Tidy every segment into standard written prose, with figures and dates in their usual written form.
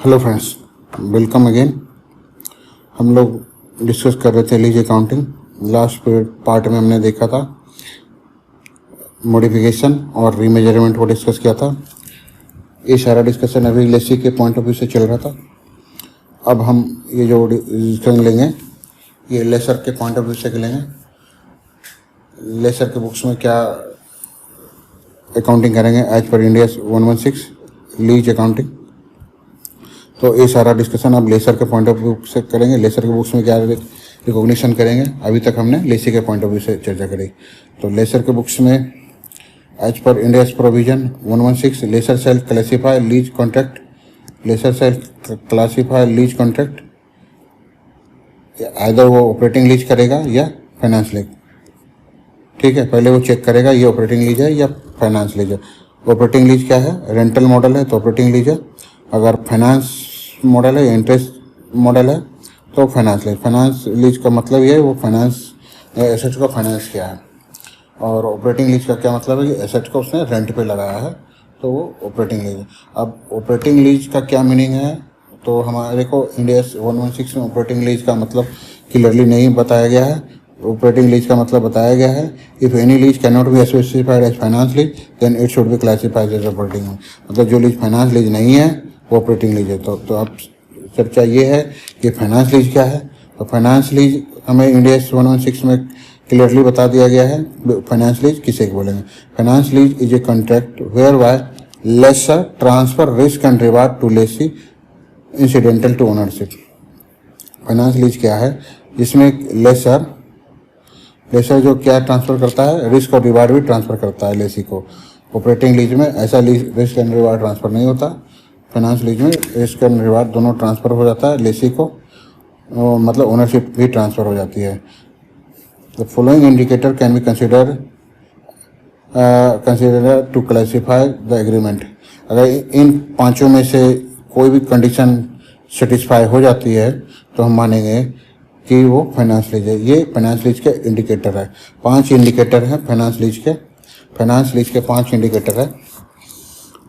Hello friends, welcome again. हम लोग discuss कर रहे थे लीज अकाउंटिंग। लास्ट पार्ट में हमने देखा था मॉडिफिकेशन और रीमेजरमेंट को डिस्कस किया था। ये सारा डिस्कशन अभी लेसी के पॉइंट ऑफ व्यू से चल रहा था। अब हम ये जो डिस्कशन लेंगे ये लेसर के पॉइंट ऑफ व्यू से लेंगे। लेसर के बुक्स में क्या अकाउंटिंग करेंगे एज पर इंडिया 116 लीज अकाउंटिंग। तो ये सारा डिस्कशन अब लेसर के पॉइंट ऑफ व्यू से करेंगे। लेसर के बुक्स में क्या रिकॉग्निशन करेंगे, अभी तक हमने लेसी के पॉइंट ऑफ व्यू से चर्चा करी। तो लेसर के बुक्स में as per Ind AS provision 116 lessor shall classify lease contract, lessor shall classify lease contract, either वो ऑपरेटिंग लीज करेगा या फाइनेंस लीज। ठीक है, पहले वो चेक करेगा ये ऑपरेटिंग लीज है या फाइनेंस लीज है। ऑपरेटिंग लीज क्या है? रेंटल मॉडल है तो ऑपरेटिंग लीज है। अगर फाइनेंस मॉडल है या इंटरेस्ट मॉडल है तो फाइनेंस लीज। फाइनेंस लीज का मतलब ये है वो फाइनेंस एसेट को फाइनेंस किया है। और ऑपरेटिंग लीज का क्या मतलब है कि एसेट को उसने रेंट पे लगाया है, तो वो ऑपरेटिंग लीज है। अब ऑपरेटिंग लीज का क्या मीनिंग है? तो हमारे को इंडिया 116 में ऑपरेटिंग लीज का मतलब क्लियरली नहीं बताया गया है। ऑपरेटिंग लीज का मतलब बताया गया है if any lease can not be specified as finance lease then it should be classified as operating. मतलब जो लीज फाइनेंस लीज नहीं है वो ऑपरेटिंग लीज है। तो अब चर्चा ये है कि फाइनेंस लीज क्या है। तो फाइनेंस लीज हमें इंडिया 116 में क्लियरली बता दिया गया है। फाइनेंस लीज किसे बोलेंगे? Finance lease is a contract whereby lessor transfer risk and reward to lessee incidental to ownership. Finance lease क्या है? जिसमें लेसर जो क्या ट्रांसफ़र करता है, रिस्क और रिवार्ड भी ट्रांसफ़र करता है लेसी को। ऑपरेटिंग लीज में ऐसा रिस्क एंड रिवार्ड ट्रांसफ़र नहीं होता। फाइनेंस लीज में रिस्क एंड रिवार्ड दोनों ट्रांसफ़र हो जाता है लेसी को, मतलब ओनरशिप भी ट्रांसफ़र हो जाती है। The following indicator can be consider to classify the agreement. अगर इन पांचों में से कोई भी कंडीशन सेटिस्फाई हो जाती है तो हम मानेंगे कि वो फाइनेंस लीज है। ये फाइनेंस लीज के इंडिकेटर है। 5 इंडिकेटर हैं फाइनेंस लीज के। फाइनेंस लीज के 5 इंडिकेटर है।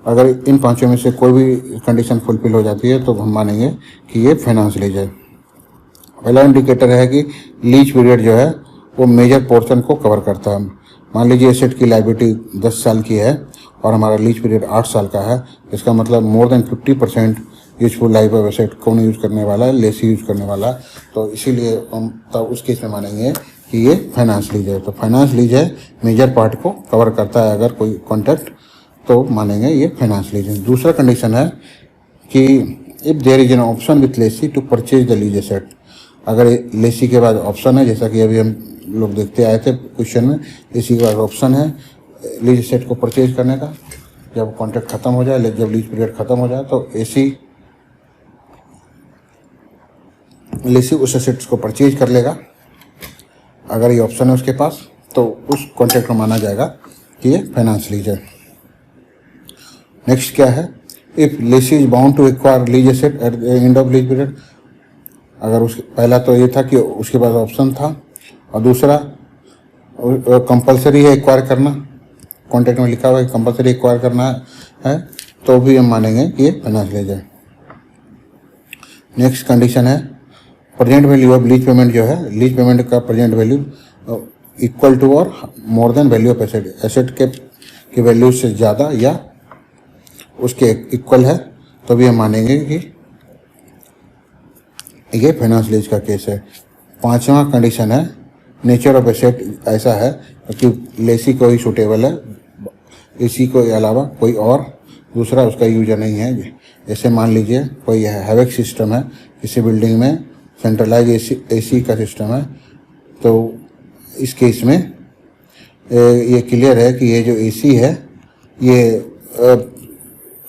अगर इन पांचों में से कोई भी कंडीशन फुलफिल हो जाती है तो हम मानेंगे कि ये फाइनेंस लीज है। पहला इंडिकेटर है कि लीज पीरियड जो है वो मेजर पोर्शन को कवर करता है। मान लीजिए एसेट की लायबिलिटी 10 साल की है और हमारा लीज पीरियड 8 साल का है। इसका मतलब more than 50% useful life of asset कौन यूज़ करने वाला है? लेसी यूज़ करने वाला है। तो इसीलिए हम तब उस केस में मानेंगे कि ये फाइनेंस लीज है। तो फाइनेंस लीज है, मेजर पार्ट को कवर करता है अगर कोई कॉन्ट्रैक्ट, तो मानेंगे ये फाइनेंस लीज है। दूसरा कंडीशन है कि if there is an option with lessee to purchase the lease asset. अगर लेसी के बाद ऑप्शन है, जैसा कि अभी हम लोग देखते आए थे क्वेश्चन में, लेसी के बाद ऑप्शन है लीज एसेट को परचेज करने का। जब कॉन्ट्रैक्ट खत्म हो जाए, जब लीज पीरियड खत्म हो जाए तो लेसी उस एसेट्स को परचेज कर लेगा। अगर ये ऑप्शन है उसके पास तो उस कॉन्ट्रैक्ट को माना जाएगा कि ये फाइनेंस लीज है। नेक्स्ट क्या है? If lessee is bound to acquire lease asset at the end of lease period. अगर उसके पहला तो ये था कि उसके पास ऑप्शन था, और दूसरा कंपलसरी है एक्वायर करना, कॉन्ट्रैक्ट में लिखा हुआ है कंपलसरी एक्वायर करना है, तो भी हम मानेंगे कि ये फाइनेंस लीज है। नेक्स्ट कंडीशन है present value of lease payment जो है, लीज पेमेंट का प्रेजेंट वैल्यू इक्वल टू और more then value of asset. Asset के वैल्यू से ज़्यादा या उसके इक्वल है तो भी हम मानेंगे कि ये फाइनेंस लीज का केस है। 5वां कंडीशन है नेचर ऑफ एसेट ऐसा है कि लेसी को ही सूटेबल है, इसी के अलावा कोई और दूसरा उसका यूजर नहीं है। जैसे मान लीजिए कोई हैवेक सिस्टम है, किसी बिल्डिंग में सेंट्रलाइज एसी का सिस्टम है, तो इस केस में ये क्लियर है कि ये जो एसी है ये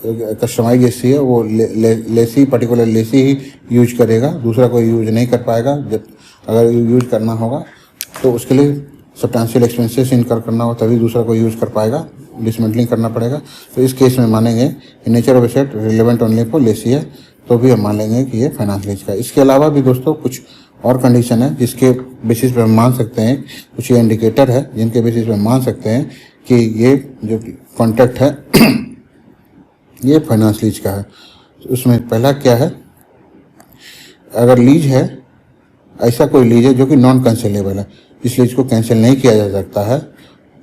कस्टमाइज एसी है, वो लेसी पर्टिकुलर लेसी ही यूज करेगा, दूसरा कोई यूज नहीं कर पाएगा। जब अगर यूज करना होगा तो उसके लिए सब्सटेंशियल एक्सपेंसेस इनकर करना हो तभी दूसरा कोई यूज कर पाएगा, डिसमेंटलिंग करना पड़ेगा। तो इस केस में मानेंगे कि nature of asset relevant only for lessee है, तो भी हम मान लेंगे कि ये फाइनेंस लीज का। इसके अलावा भी दोस्तों कुछ और कंडीशन है जिसके बेसिस पे हम मान सकते हैं, कुछ ये इंडिकेटर है जिनके बेसिस पे हम मान सकते हैं कि ये जो कॉन्ट्रैक्ट है ये फाइनेंस लीज का है। उसमें पहला क्या है, अगर लीज है, ऐसा कोई लीज है जो कि नॉन कैंसिलेबल है, इस लीज को कैंसिल नहीं किया जा सकता है,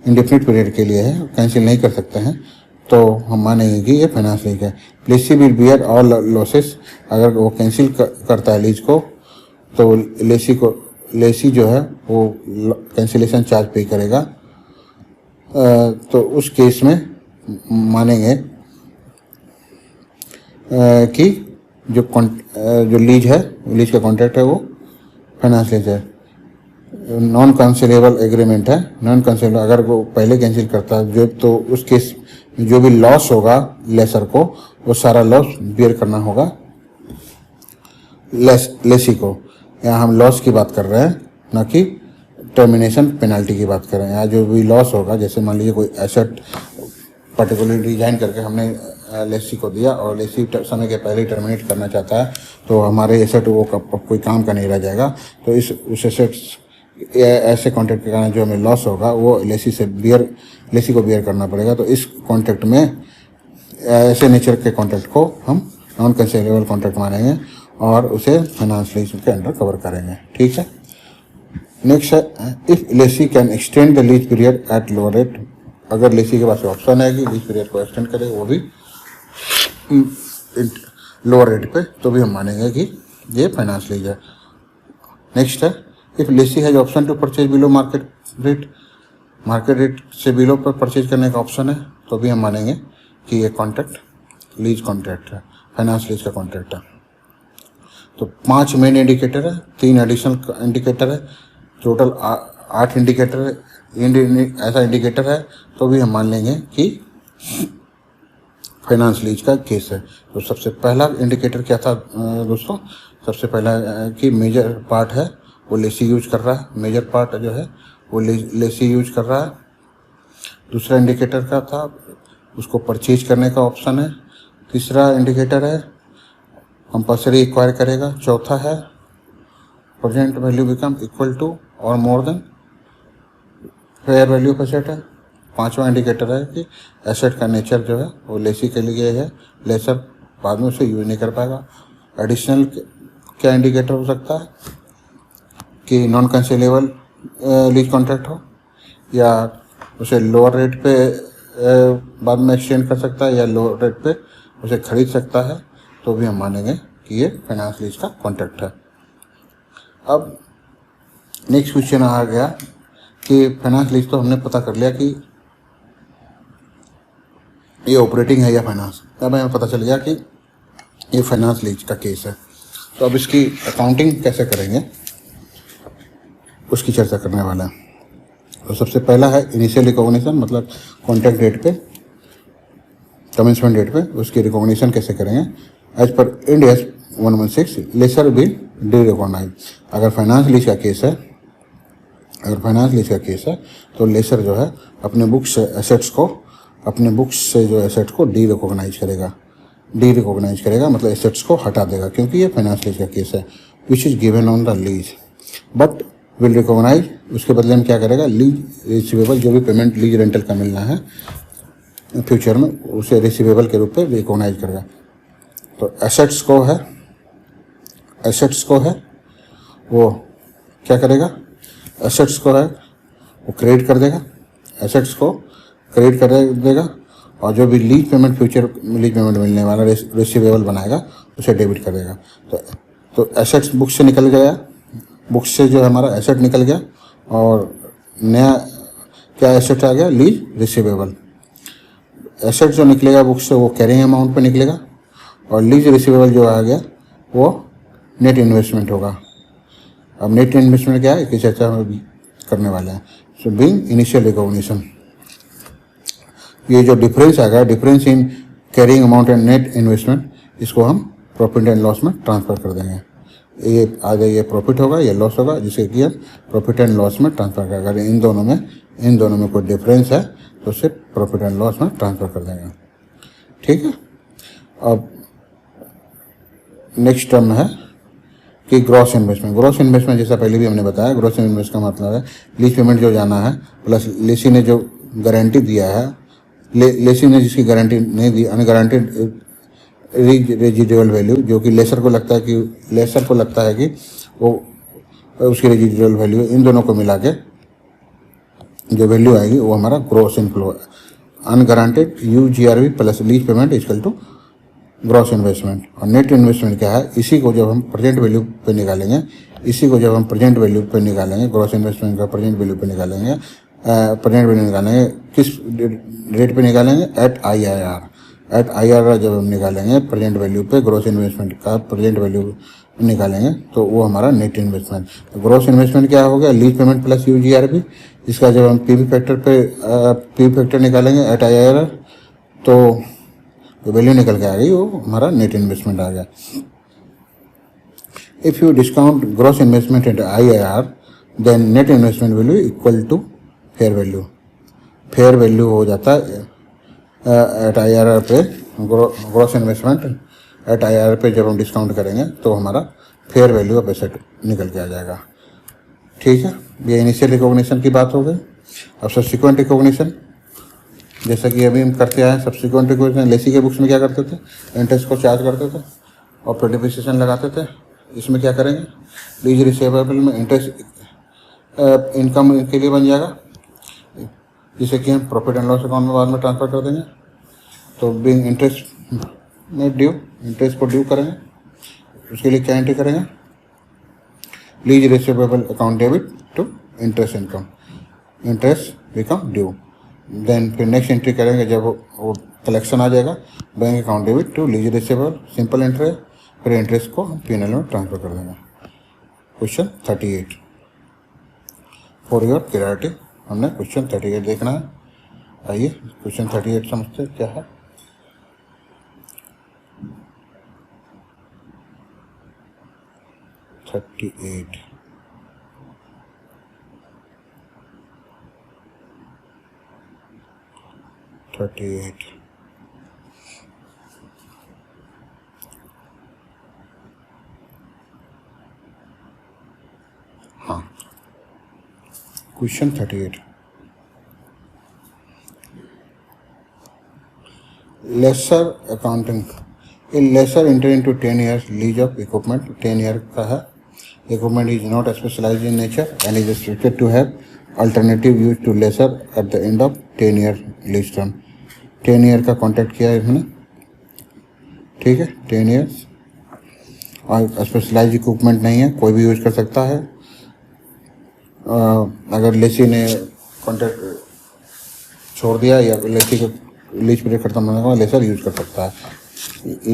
इंडेफिनिट पीरियड के लिए है, कैंसिल नहीं कर सकते हैं, तो हम मानेंगे कि ये फाइनेंस लीज है। Lessee will bear all losses, अगर वो कैंसिल करता है लीज को तो लेसी जो है वो कैंसिलेशन चार्ज पे करेगा। तो उस केस में मानेंगे कि जो लीज है, लीज का कॉन्ट्रैक्ट है वो फाइनेंस लीज है। नॉन कैंसिलेबल एग्रीमेंट है, नॉन कैंसिलेबल अगर वो पहले कैंसिल करता है जो, तो उस केस में जो भी लॉस होगा लेसर को, वो सारा लॉस बियर करना होगा लेसी को। यहाँ हम लॉस की बात कर रहे हैं, ना कि टर्मिनेशन पेनल्टी की बात कर रहे हैं। यहाँ जो भी लॉस होगा, जैसे मान लीजिए कोई एसेट पर्टिकुलर डिजाइन करके हमने लेसी को दिया और लेसी समय के पहले टर्मिनेट करना चाहता है, तो हमारे एसेट वो कोई काम का नहीं रह जाएगा। तो उस एसेट्स ऐसे कॉन्ट्रैक्ट के कारण जो हमें लॉस होगा वो लेसी को बियर करना पड़ेगा। तो इस कॉन्ट्रैक्ट में ऐसे नेचर के कॉन्ट्रैक्ट को हम नॉन कैंसिलेबल कॉन्ट्रैक्ट मानेंगे और उसे फाइनेंस लीज के अंडर कवर करेंगे। ठीक है। नेक्स्ट है, if lessee can extend the lease period at lower rate, अगर लेसी के पास ऑप्शन है कि लीज पीरियड को एक्सटेंड करे वो भी लोअर रेट पे, तो भी हम मानेंगे कि ये फाइनेंस लीज है। नेक्स्ट है, if lessee has option to purchase below market rate से बिलो पर परचेज करने का ऑप्शन है, तो भी हम मानेंगे कि ये कॉन्ट्रैक्ट लीज कॉन्ट्रैक्ट है, फाइनेंस लीज का कॉन्ट्रैक्ट है। तो 5 मेन इंडिकेटर है, 3 एडिशनल इंडिकेटर है, टोटल 8 इंडिकेटर है, ऐसा इंडिकेटर है, तो भी हम मान लेंगे कि फाइनेंस लीज का केस है। तो सबसे पहला इंडिकेटर क्या था दोस्तों, सबसे पहला कि मेजर पार्ट है वो लेसी यूज कर रहा है, मेजर पार्ट जो है वो लेसी यूज कर रहा है। दूसरा इंडिकेटर का था उसको परचेज करने का ऑप्शन है। तीसरा इंडिकेटर है कंपल्सरी एक्वायर करेगा। चौथा है present value become equal to और more than fair value of asset है। पांचवा इंडिकेटर है कि एसेट का नेचर जो है वो लेसी के लिए है, लेसर बाद में उसे यूज नहीं कर पाएगा। एडिशनल क्या इंडिकेटर हो सकता है कि नॉन कैंसिलेबल लीज कॉन्ट्रैक्ट हो, या उसे लोअर रेट पे बाद में एक्सटेंड कर सकता है, या लोअर रेट पे उसे खरीद सकता है, तो भी हम मानेंगे कि ये फाइनेंस लीज का कॉन्ट्रैक्ट है। अब नेक्स्ट क्वेश्चन आ गया कि फाइनेंस लीज तो हमने पता कर लिया कि ये ऑपरेटिंग है या फाइनेंस। अब हमें पता चल गया कि ये फाइनेंस लीज का केस है, तो अब इसकी अकाउंटिंग कैसे करेंगे उसकी चर्चा करने वाला है। तो सबसे पहला है इनिशियल रिकॉग्निशन, मतलब कॉन्ट्रैक्ट डेट पे, कमेंसमेंट डेट पे उसकी रिकॉग्निशन कैसे करेंगे। As per Ind AS 116 lessor will derecognize. अगर फाइनेंस लीज का केस है, तो लेसर जो है अपने बुक्स से एसेट्स को डी रिकॉग्नाइज करेगा, मतलब एसेट्स को हटा देगा, क्योंकि ये फाइनेंस लीज का केस है। Which is given on the lease but will recognize, उसके बदले में क्या करेगा, लीज रिसीवेबल जो भी पेमेंट लीज रेंटल का मिलना है फ्यूचर में उसे रिसीवेबल के रूप में रिकॉग्नाइज करेगा। तो एसेट्स को है वो क्या करेगा, एसेट्स को है वो क्रेडिट कर देगा, और जो भी लीज पेमेंट मिलने वाला रिसीवेबल बनाएगा उसे डेबिट कर देगा। तो एसेट्स बुक से निकल गया, बुक से जो है हमारा एसेट निकल गया, और नया क्या एसेट आ गया, लीज रिसीवेबल। एसेट जो निकलेगा बुक से वो कैरिंग अमाउंट पे निकलेगा, और लीज रिसीवेबल जो आ गया वो नेट इन्वेस्टमेंट होगा। अब नेट इन्वेस्टमेंट क्या है इसकी चर्चा हम करने वाले हैं। सो बीइंग इनिशियल रिकॉग्निशन, ये जो डिफरेंस आ गया, difference in carrying amount and net investment, इसको हम प्रॉफिट एंड लॉस में ट्रांसफर कर देंगे। ये आगे ये प्रॉफिट होगा, ये लॉस होगा, जिससे कि हम प्रॉफिट एंड लॉस में ट्रांसफर करेंगे। अगर इन दोनों में कोई डिफरेंस है तो उसे प्रॉफिट एंड लॉस में ट्रांसफर कर देंगे। ठीक है। अब नेक्स्ट टर्म है कि ग्रॉस इन्वेस्टमेंट जैसा पहले भी हमने बताया, ग्रॉस इन्वेस्टमेंट का मतलब है लीज पेमेंट जो जाना है प्लस लेसी ने जो गारंटी दिया है, लेसी ने जिसकी गारंटी नहीं दी, अनगारंटेड रेजिडुअल वैल्यू, जो कि लेसर को लगता है कि वो उसकी रेजिडुअल वैल्यू, इन दोनों को मिला के जो वैल्यू आएगी वो हमारा ग्रॉस इनफ्लो है। Unguaranteed UGRV plus lease payment equal to gross investment. और नेट इन्वेस्टमेंट क्या है, इसी को जब हम प्रेजेंट वैल्यू पे निकालेंगे, ग्रॉस इन्वेस्टमेंट का प्रेजेंट वैल्यू पे निकालेंगे, किस रेट पे निकालेंगे, एट IRR जब हम निकालेंगे प्रेजेंट वैल्यू पे, ग्रॉस इन्वेस्टमेंट का प्रेजेंट वैल्यू निकालेंगे तो वो हमारा नेट इन्वेस्टमेंट। ग्रॉस इन्वेस्टमेंट क्या हो गया, लीज पेमेंट प्लस UGRV। इसका जब हम पी फैक्टर निकालेंगे एट IRR तो वैल्यू निकल के आ गई, वो हमारा नेट इन्वेस्टमेंट आ गया। If you discount gross investment at IRR then net investment value equal to fair value हो जाता है एट IRR पे। ग्रॉस इन्वेस्टमेंट एट IRR पे जब हम डिस्काउंट करेंगे तो हमारा फेयर वैल्यू ऑफ एसेट निकल के आ जाएगा। ठीक है, ये इनिशियल रिकॉग्निशन की बात हो गई। अब सब्सिक्वेंट रिकॉग्निशन, जैसा कि अभी हम करते आए, सब्सिक्वेंट रिकॉग्निशन लेसी के बुक्स में क्या करते थे, इंटरेस्ट को चार्ज करते थे और फिर डिप्रिसिएशन लगाते थे। इसमें क्या करेंगे, लीज रिसीवेबल में इंटरेस्ट इनकम के लिए बन जाएगा, जिसे कि हम प्रॉफिट एंड लॉस अकाउंट में बाद में ट्रांसफर कर देंगे। तो बिंग इंटरेस्ट में ड्यू, इंटरेस्ट को ड्यू करेंगे, उसके लिए क्या एंट्री करेंगे, lease receivable account debit to interest income, interest become due. Then फिर नेक्स्ट एंट्री करेंगे जब वो कलेक्शन आ जाएगा, bank account debit to lease receivable, simple entry. फिर इंटरेस्ट को हम P&L में ट्रांसफर कर देंगे। क्वेश्चन 38 फॉर योर क्लैरिटी, हमने क्वेश्चन 38 देखना है। आइए क्वेश्चन 38 समझते हैं क्या है। थर्टी एट हाँ, question 38 lessor accounting, lessor enter into 10 years lease of equipment, 10 year का है। Equipment is not specialized in nature and is expected to have alternative use to lessor at the end of 10 year lease term. 10 year का contract किया है इसने, ठीक है, 10 years, और specialise equipment नहीं है, कोई भी यूज कर सकता है। अगर लेसी ने कॉन्ट्रैक्ट छोड़ दिया या लेसी का लीज पीरियड खत्म होने के बाद लेसर यूज कर सकता है।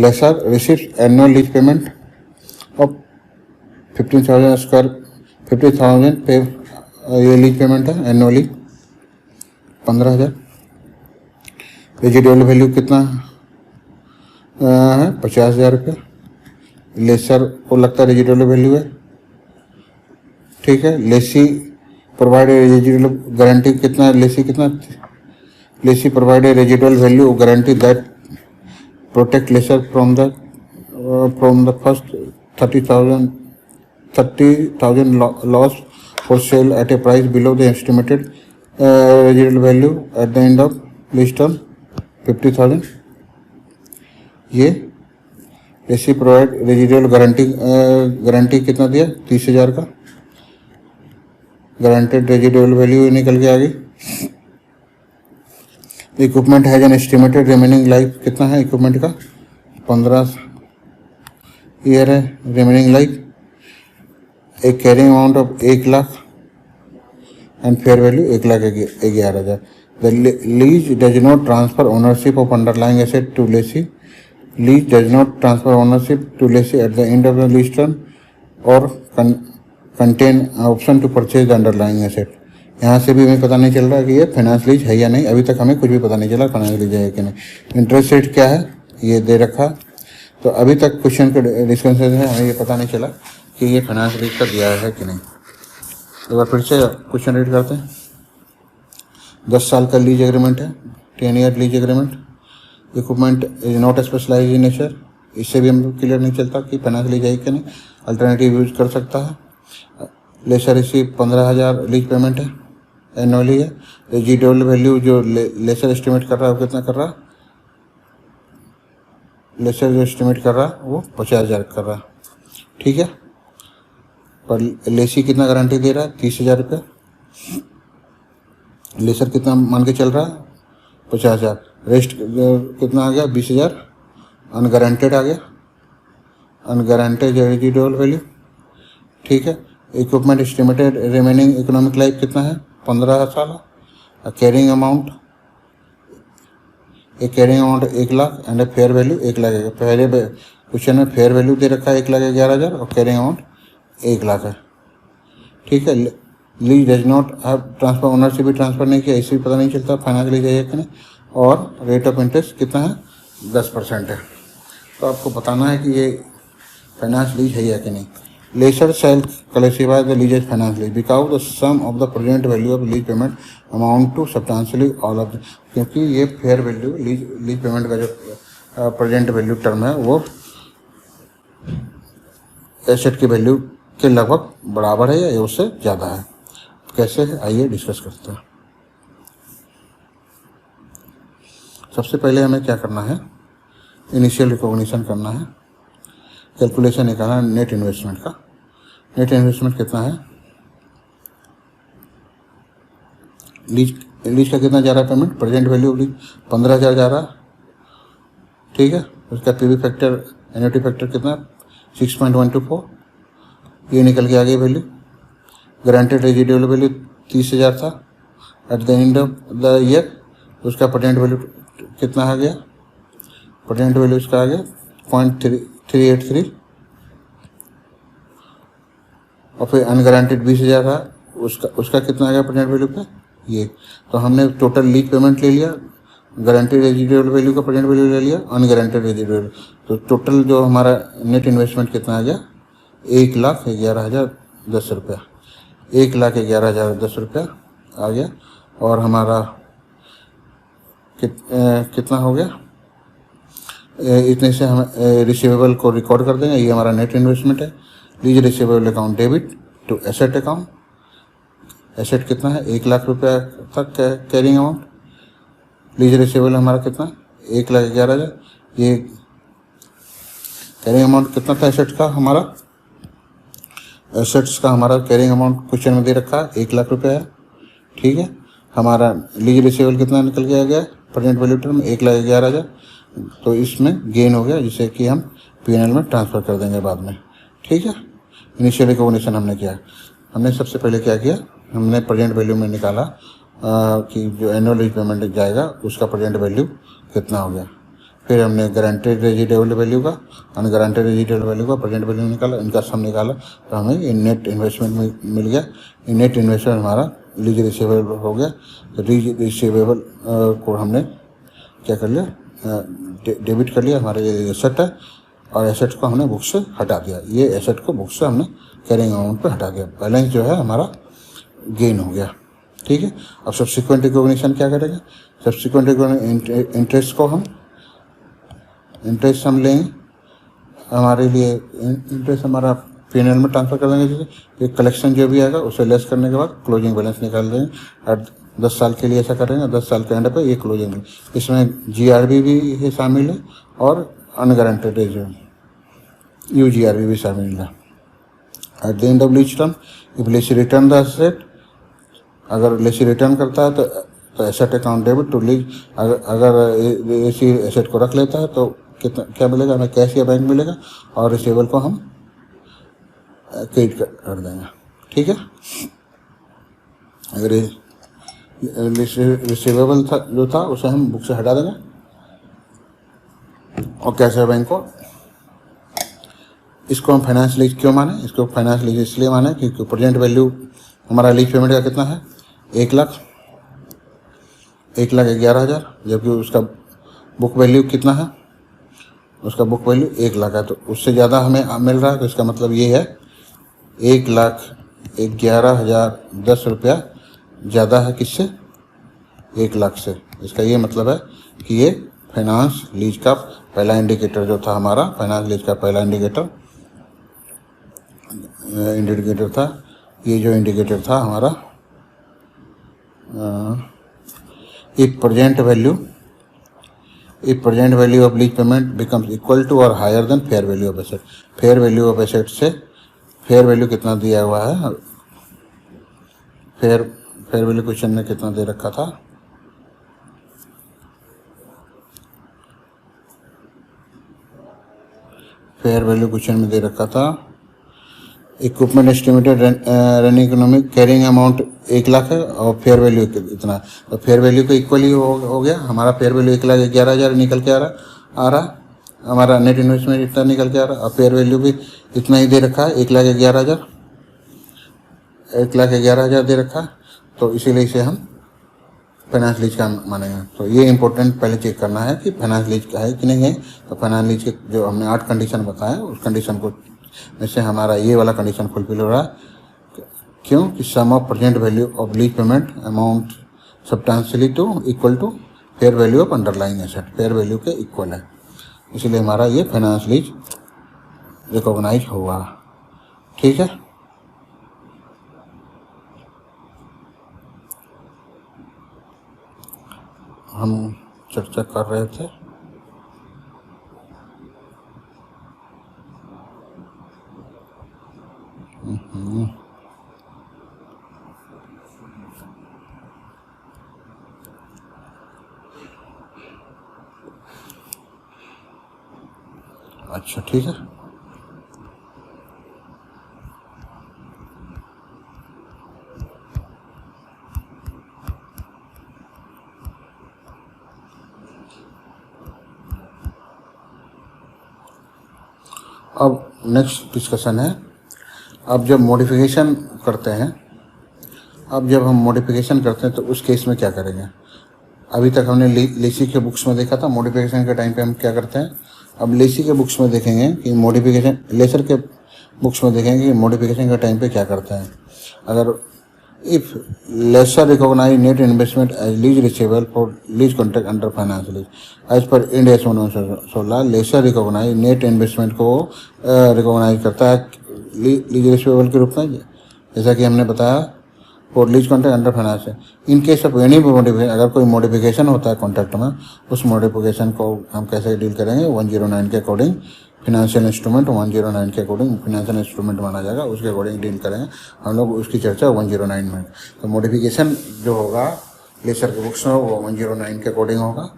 Lessor receives annual lease payment of 50,000 पे, ये लीज पेमेंट है एनुअली 15,000। रेजिडुअल वैल्यू कितना है, 50,000 रुपये। लेसर को लगता है रेजिडुअल वैल्यू है, ठीक है। लेसी प्रोवाइडेड रेजिडुअल गारंटी कितना है, lessee provided residual value guarantee that protect lessor from the first 30,000 loss for sale at a price below the estimated residual value at the end of lease term 50,000। ये Lesi provide residual guarantee कितना दिया, 30,000 का। Guaranteed residual value निकल के आ गई। Equipment has an estimated remaining life, कितना है इक्विपमेंट का, 15 ईयर है रिमेनिंग लाइफ। एक carrying amount of 1 lakh and fair value 1,11,000। The lease does not transfer ownership of underlying asset to lessee, lease does not transfer ownership to lessee at the end of the lease term और contain option to purchase the underlying asset. यहाँ से भी हमें पता नहीं चल रहा कि ये फाइनेंस लीज है या नहीं, अभी तक हमें कुछ भी पता नहीं चला फाइनेंस लीज है कि नहीं। इंटरेस्ट रेट क्या है ये दे रखा, तो अभी तक क्वेश्चन के डिस्कशन है हमें ये पता नहीं चला कि ये फाइनेंस लीज का दिया है कि नहीं। एक बार फिर से क्वेश्चन रीड करते हैं। 10 साल का लीज एग्रीमेंट है, 10 year lease agreement. Equipment is not specialize in nature, इससे भी हम क्लियर नहीं चलता कि फाइनेंस लीज है कि नहीं, अल्टरनेटिव यूज कर सकता है। लेसर रिसीव 15,000 लीज पेमेंट है, एनुअली है। रेजिडुअल वैल्यू जो लेसर एस्टिमेट कर रहा है वो कितना कर रहा है, लेसर जो एस्टिमेट कर रहा है वो 50,000 कर रहा है, ठीक है। पर लेसी कितना गारंटी दे रहा है? 30,000 रुपये। लेसर कितना मान के चल रहा है? 50,000। रेस्ट कितना आ गया? 20,000 अनगारंटेड आ गया, अनगारंटेड रेजिडुअल वैल्यू, ठीक है। Equipment estimated remaining economic life कितना है? 15 साल। कैरिंग अमाउंट, एक carrying amount 1 lakh and fair value 1 lakh है। पहले क्वेश्चन में फेयर वैल्यू दे रखा है 1,11,000 और कैरिंग अमाउंट 1 लाख है, ठीक है। Lease does not have transfer, ownership भी ट्रांसफर नहीं किया, इसे भी पता नहीं चलता फाइनेंस लीज है कि नहीं। और रेट ऑफ इंटरेस्ट कितना है? 10% है। तो आपको बताना है कि ये फाइनेंस लीज है या कि नहीं। Lessor shall classify the lease as finance lease because the sum of the present value of lease payment amount to substantially all of, क्योंकि ये फेयर वैल्यू लीज पेमेंट का जो प्रेजेंट वैल्यू टर्म है वो एसेट की value के लगभग बराबर है या उससे ज़्यादा है। कैसे है आइए डिस्कस करते हैं। सबसे पहले हमें क्या करना है? इनिशियल रिकॉग्निशन करना है, कैलकुलेशन निकालना है नेट इन्वेस्टमेंट का। नेट इन्वेस्टमेंट कितना है? लीज का कितना जा रहा है पेमेंट? प्रेजेंट वैल्यू लीज 15,000 जा रहा है, ठीक है। उसका पीवी फैक्टर, एन्युटी फैक्टर कितना? 6.124, ये निकल के आ गई वैल्यू। गारंटेड रेजिडुअल वैल्यू 30,000 था eight the end of the year. उसका प्रेजेंट वैल्यू कितना आ गया? प्रेजेंट वैल्यू इसका आ गया 0.383 और फिर अनगारंटेड 20,000 था, उसका कितना आ गया प्रेजेंट वैल्यू पे? ये। तो हमने टोटल लीज पेमेंट ले लिया, गारंटेड रेजिडुअल वैल्यू का प्रेजेंट वैल्यू ले लिया, अनगारंटेड रेजिडुअल। तो टोटल जो हमारा नेट इन्वेस्टमेंट कितना आ गया? 1,11,010 रुपया। 1,11,010 रुपया आ गया। और हमारा कितना हो गया? इतने से हम रिसीवेबल को रिकॉर्ड कर देंगे। ये हमारा नेट इन्वेस्टमेंट है। Lease receivable account debit to asset account. Asset कितना है? 1 लाख रुपया तक कैरिंग अमाउंट। लीज रिसीवेबल हमारा कितना? 1,11,000। ये कैरिंग अमाउंट कितना था एसेट का हमारा? एसेट्स का हमारा कैरिंग अमाउंट क्वेश्चन में दे रखा है 1 लाख रुपया है, ठीक है। हमारा लीज रिसीवेबल कितना निकल के आ गया? Present value term 1,11,000। तो इसमें गेन हो गया, जिसे कि हम पीएनएल में ट्रांसफ़र कर देंगे बाद में, ठीक है। इनिशियल रिकॉग्निशन हमने किया। हमने सबसे पहले क्या किया? हमने प्रेजेंट वैल्यू में निकाला कि जो एनुअल लीज पेमेंट जाएगा उसका प्रेजेंट वैल्यू कितना हो गया। फिर हमने गारंटेड रेजिडुअल वैल्यू का, अनगारंटेड रेजिडुअल वैल्यू का प्रेजेंट वैल्यू निकाला, इनका सम निकाला, तो हमें ये नेट इन्वेस्टमेंट मिल गया। ये नेट इन्वेस्टमेंट हमारा लीज रिसीवेबल हो गया। तो लीज रिसीवेबल को हमने क्या कर लिया? डेबिट कर लिया। हमारा ये एसेट है और एसेट को हमने बुक से हटा दिया। ये एसेट को बुक से हमने कैरिंग अमाउंट पे हटा दिया। बैलेंस जो है हमारा गेन हो गया, ठीक है। अब सब्सिक्वेंट रिकॉग्निशन क्या करेंगे? सब्सिक्वेंट इंटरेस्ट को इंटरेस्ट हम लेंगे। हमारे लिए इंटरेस्ट हमारा पीएनएल में ट्रांसफर कर देंगे। जैसे कलेक्शन जो भी आएगा उसे लेस करने के बाद क्लोजिंग बैलेंस निकाल देंगे। और 10 साल के लिए ऐसा करेंगे। 10 साल के एंड पे ये क्लोजिंग, इसमें जीआरबी भी शामिल है और अनगारंटेड यूजीआरबी भी शामिल है। At the end of lease term if lessee return the asset, अगर लेसी रिटर्न करता है तो asset account debit to lease. अगर लेसी एसेट को रख लेता है तो कितना क्या मिलेगा? हमें कैश या बैंक मिलेगा और रिसीवेबल को हम क्रेडिट कर देंगे, ठीक है। अगर रिसीवेबल था जो था उसे हम बुक से हटा देंगे और कैश या बैंक को। इसको हम फाइनेंस लीज क्यों माने? इसको फाइनेंस लीज इसलिए माने क्योंकि प्रेजेंट वैल्यू हमारा लीज पेमेंट का कितना है? 1,11,000, जबकि उसका बुक वैल्यू कितना है? उसका बुक वैल्यू 1 लाख है। तो उससे ज़्यादा हमें मिल रहा है, तो इसका मतलब ये है 1,11,010 रुपया ज़्यादा है किससे? 1 लाख से। इसका ये मतलब है कि ये फाइनेंस लीज का पहला इंडिकेटर जो था हमारा, फाइनेंस लीज का पहला इंडिकेटर था। ये जो इंडिकेटर था हमारा, if present value if present value of lease payment becomes equal to और higher than fair value of asset. Fair value of asset से फेयर वैल्यू कितना दिया हुआ है, फेयर वैल्यू क्वेश्चन में कितना दे रखा था, फेयर वैल्यू क्वेश्चन में दे रखा था equipment estimated running economic carrying amount 1 lakh है और फेयर वैल्यू इतना, तो फेयर वैल्यू को इक्वल ही हो गया। हमारा फेयर वैल्यू 1,11,000 निकल के आ रहा, हमारा नेट इन्वेस्टमेंट इतना निकल के आ रहा, और फेयर वैल्यू भी इतना ही दे रखा है 1,11,000 दे रखा है, तो इसीलिए इसे हम फाइनेंस लीज का मानेंगे। तो ये इंपॉर्टेंट पहले चेक करना है कि फाइनेंस लीज का है कि नहीं है। तो फाइनेंस लीज के जो हमने 8 कंडीशन बताया उस कंडीशन को में से हमारा ये वाला कंडीशन फुलफिल हो रहा है, क्यों कि sum of present value of lease payment amount substantially to equal to fair value of underlying asset, fair value के इक्वल है, इसलिए हमारा ये फाइनेंस लीज रिकॉग्नाइज हुआ। ठीक है, हम चर्चा कर रहे थे अच्छा ठीक है। अब नेक्स्ट डिस्कशन है, अब जब मॉडिफिकेशन करते हैं, अब जब हम मॉडिफिकेशन करते हैं तो उस केस में क्या करेंगे। अभी तक हमने लेसी के बुक्स में देखा था मॉडिफिकेशन के टाइम पे हम क्या करते हैं। अब लेसी के बुक्स में देखेंगे कि मॉडिफिकेशन, लेसर के बुक्स में देखेंगे कि मॉडिफिकेशन के टाइम पे क्या करते हैं। अगर if lessor recognize net investment as lease receivable for lease contract under finance lease as per Ind AS 1916, lessor recognize net investment को रिकॉग्नाइज करता है लीज रिसीवेबल के रूप में, जैसा कि हमने बताया for lease contract under finance. In case of any modification, अगर कोई मॉडिफिकेशन होता है कॉन्ट्रैक्ट में, उस मॉडिफिकेशन को हम कैसे डील करेंगे, 109 के अकॉर्डिंग फिनेंशियल इंस्ट्रूमेंट, 109 के अकॉर्डिंग फिनेंशियल इंस्ट्रूमेंट माना जाएगा, उसके अकॉर्डिंग डील करेंगे हम लोग। उसकी चर्चा 109 में। तो मॉडिफिकेशन जो होगा लेसर के बुक्स में वो 109 के अकॉर्डिंग होगा।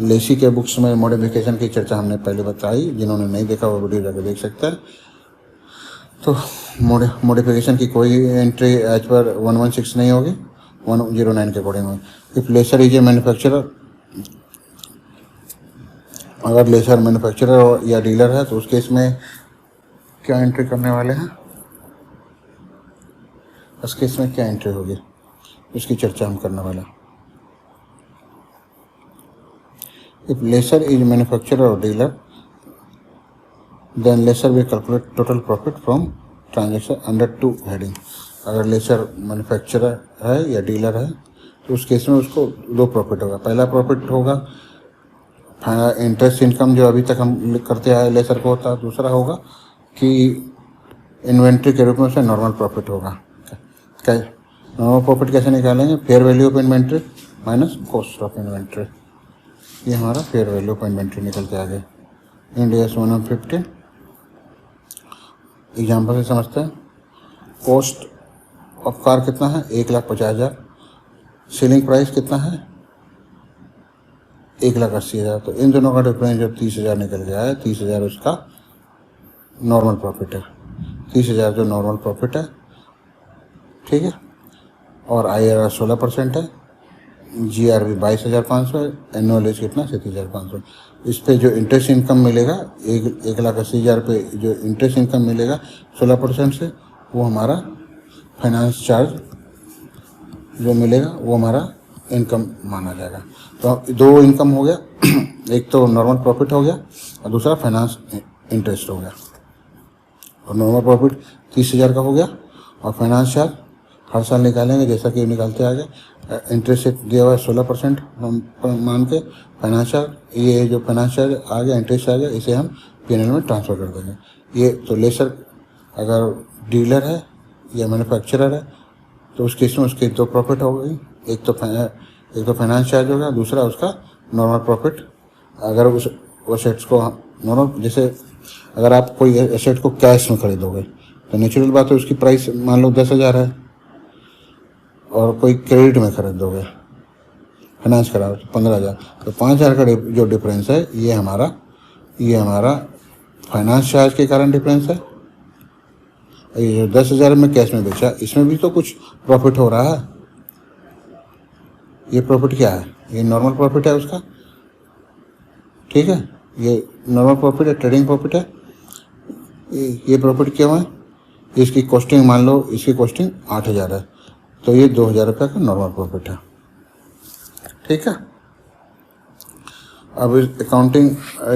लेसी के बुक्स में मॉडिफिकेशन की चर्चा हमने पहले बताई, जिन्होंने नहीं देखा वो वीडियो जाकर देख सकते हैं। तो मॉडिफिकेशन की कोई एंट्री एज पर 116 नहीं होगी, 109 के अकॉर्डिंग होगी। If lessor is a manufacturer, अगर लेसर मैन्युफैक्चरर या डीलर है तो उस केस में क्या एंट्री करने वाले हैं, उस केस में क्या एंट्री होगी उसकी चर्चा हम करने वाले हैं। इफ लेसर इज मैन्युफैक्चरर और dealer then lessor will calculate total profit from transaction under 2 heading. अगर लेसर मैन्युफैक्चरर है या डीलर है तो उस केस में उसको 2 प्रॉफिट होगा। पहला प्रॉफिट होगा इंटरेस्ट इनकम जो अभी तक हम करते आए लेसर को होता है, दूसरा होगा कि इन्वेंट्री के रूप में उसे नॉर्मल प्रॉफिट होगा। नॉर्मल प्रॉफिट कैसे निकालेंगे, fair value of inventory minus cost of inventory, ये हमारा फेयर वैल्यू ऑफ इन्वेंट्री निकल के आ गया। इंड AS 150 एग्जाम्पल से समझते हैं। कॉस्ट ऑफ कार कितना है, 1,50,000। सेलिंग प्राइस कितना है, 1,80,000। तो इन दोनों का डिफरेंस जब 30,000 निकल गया है, 30,000 उसका नॉर्मल प्रॉफिट है, 30,000 जो नॉर्मल प्रॉफिट है। ठीक है, और IRR 16% है, GRV 22,500 है, एनुअल कितना 37,500। इस पे जो इंटरेस्ट इनकम मिलेगा 1,80,000 पे जो इंटरेस्ट इनकम मिलेगा 16% से, वो हमारा फाइनेंस चार्ज जो मिलेगा वो हमारा इनकम माना जाएगा। तो 2 इनकम हो गया, एक तो नॉर्मल प्रॉफिट हो गया और दूसरा फाइनेंस इंटरेस्ट हो गया। और नॉर्मल प्रॉफिट 30,000 का हो गया और फाइनेंस चार्ज हर साल निकालेंगे जैसा कि निकालते आगे। इंटरेस्ट दिया हुआ है 16% हम मान के, फाइनेंस चार्ज, ये जो फाइनेंस चार्ज आ गया, इंटरेस्ट आ गया, इसे हम PNL में ट्रांसफ़र कर देंगे। ये तो लेसर अगर डीलर है या मैन्युफैक्चरर है तो उस केस में उसके 2 प्रॉफिट हो गई, एक तो फाइनेंस चार्ज होगा, दूसरा उसका नॉर्मल प्रॉफिट अगर उस एसेट्स को नॉर्मल, जैसे अगर आप कोई एसेट को कैश में खरीदोगे तो नेचुरल बात है उसकी प्राइस मान लो 10,000 है, और कोई क्रेडिट में खरीदोगे फाइनेंस करा तो 15,000, तो 5,000 का जो डिफरेंस है ये हमारा फाइनेंस चार्ज के कारण डिफरेंस है। ये जो 10,000 में कैश में बेचा इसमें भी तो कुछ प्रॉफिट हो रहा है। ये प्रॉफिट क्या है? ये नॉर्मल प्रॉफिट है उसका, ठीक है, ये नॉर्मल प्रॉफिट है, ट्रेडिंग प्रॉफिट है। ये प्रॉफिट क्यों है? इसकी कॉस्टिंग मान लो, इसकी कॉस्टिंग 8,000 है, तो ये 2,000 रुपये का नॉर्मल प्रॉफिट है, ठीक है। अब अकाउंटिंग,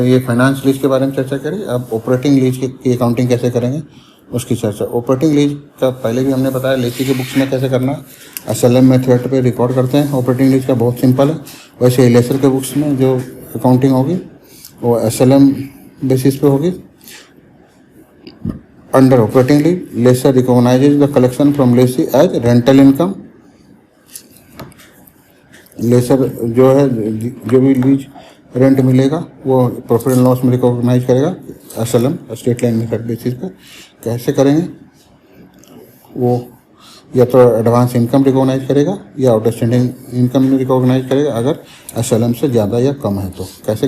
ये फाइनेंस लीज के बारे में चर्चा करें। अब ऑपरेटिंग लीज की अकाउंटिंग कैसे करेंगे उसकी चर्चा। ऑपरेटिंग लीज का पहले भी हमने बताया लेसी के बुक्स में कैसे करना है। एसएलएम मेथड पे रिकॉर्ड करते हैं ऑपरेटिंग लीज का, बहुत सिंपल है। वैसे लेसर के बुक्स में जो अकाउंटिंग होगी वो एसएलएम बेसिस पे होगी। Under operating lease, lessor recognizes the collection from lessee as rental income. Lessor जो है, जो भी लीज रेंट मिलेगा वो प्रॉफिट एंड लॉस में रिकॉग्नाइज करेगा SLM, straight line method basis पे। कैसे करेंगे वो? या तो एडवांस इनकम रिकॉग्नाइज करेगा या आउटस्टैंडिंग इनकम रिकॉग्नाइज करेगा अगर एसएलएम से ज़्यादा या कम है तो। कैसे